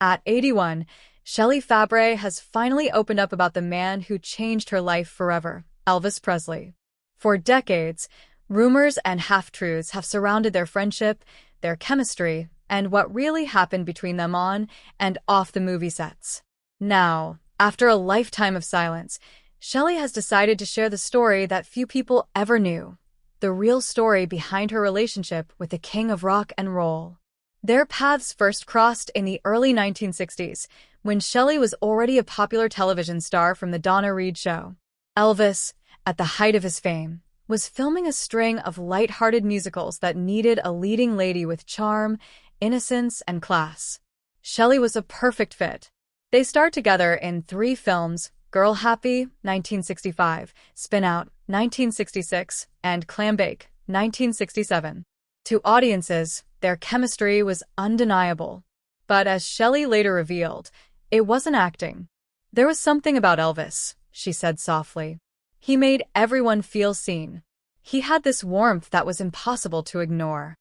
At 81, Shelley Fabares has finally opened up about the man who changed her life forever, Elvis Presley. For decades, rumors and half-truths have surrounded their friendship, their chemistry, and what really happened between them on and off the movie sets. Now, after a lifetime of silence, Shelley has decided to share the story that few people ever knew, the real story behind her relationship with the king of rock and roll. Their paths first crossed in the early 1960s, when Shelley was already a popular television star from The Donna Reed Show. Elvis, at the height of his fame, was filming a string of light-hearted musicals that needed a leading lady with charm, innocence, and class. Shelley was a perfect fit. They starred together in 3 films: Girl Happy, 1965, Spin Out, 1966, and Clambake, 1967. To audiences, their chemistry was undeniable. But as Shelley later revealed, it wasn't acting. There was something about Elvis, she said softly. He made everyone feel seen. He had this warmth that was impossible to ignore.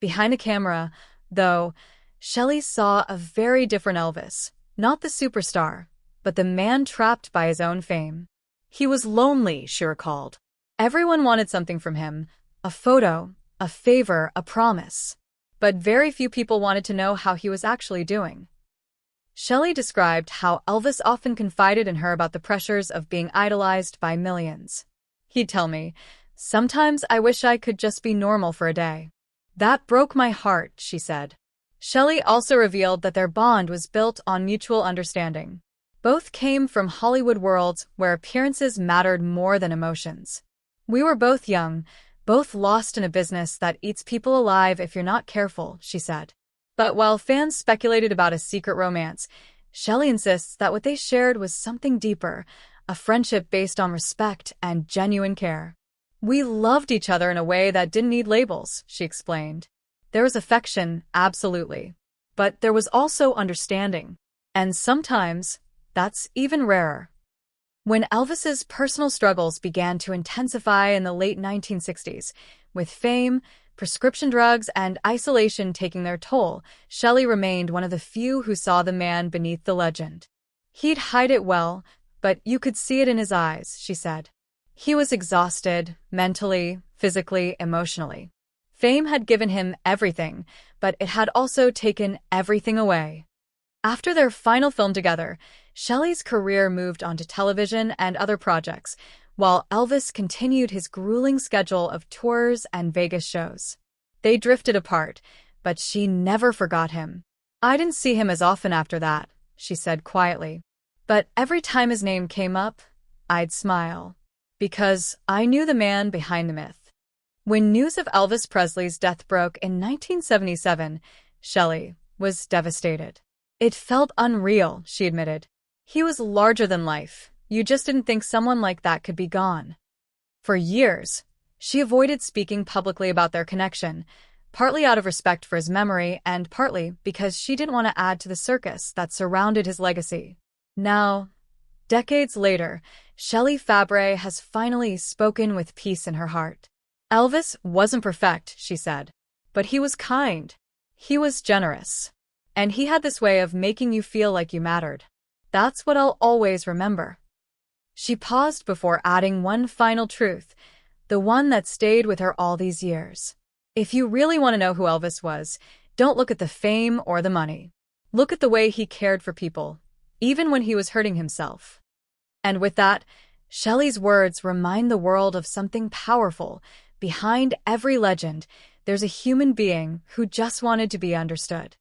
Behind the camera, though, Shelley saw a very different Elvis, not the superstar, but the man trapped by his own fame. He was lonely, she recalled. Everyone wanted something from him, a photo, a favor, a promise. But very few people wanted to know how he was actually doing. Shelley described how Elvis often confided in her about the pressures of being idolized by millions. He'd tell me, "Sometimes I wish I could just be normal for a day." That broke my heart, she said. Shelley also revealed that their bond was built on mutual understanding. Both came from Hollywood worlds where appearances mattered more than emotions. "We were both young, both lost in a business that eats people alive if you're not careful," she said. But while fans speculated about a secret romance, Shelley insists that what they shared was something deeper, a friendship based on respect and genuine care. "We loved each other in a way that didn't need labels," she explained. "There was affection, absolutely. But there was also understanding. And sometimes, that's even rarer." When Elvis's personal struggles began to intensify in the late 1960s, with fame, prescription drugs, and isolation taking their toll, Shelley remained one of the few who saw the man beneath the legend. "He'd hide it well, but you could see it in his eyes," she said. "He was exhausted, mentally, physically, emotionally. Fame had given him everything, but it had also taken everything away." After their final film together, Shelley's career moved onto television and other projects, while Elvis continued his grueling schedule of tours and Vegas shows. They drifted apart, but she never forgot him. "I didn't see him as often after that," she said quietly. "But every time his name came up, I'd smile. Because I knew the man behind the myth." When news of Elvis Presley's death broke in 1977, Shelley was devastated. "It felt unreal," she admitted. "He was larger than life. You just didn't think someone like that could be gone." For years, she avoided speaking publicly about their connection, partly out of respect for his memory and partly because she didn't want to add to the circus that surrounded his legacy. Now, decades later, Shelley Fabares has finally spoken with peace in her heart. "Elvis wasn't perfect," she said, "but he was kind. He was generous. And he had this way of making you feel like you mattered. That's what I'll always remember." She paused before adding one final truth, the one that stayed with her all these years. "If you really want to know who Elvis was, don't look at the fame or the money. Look at the way he cared for people, even when he was hurting himself." And with that, Shelley's words remind the world of something powerful. Behind every legend, there's a human being who just wanted to be understood.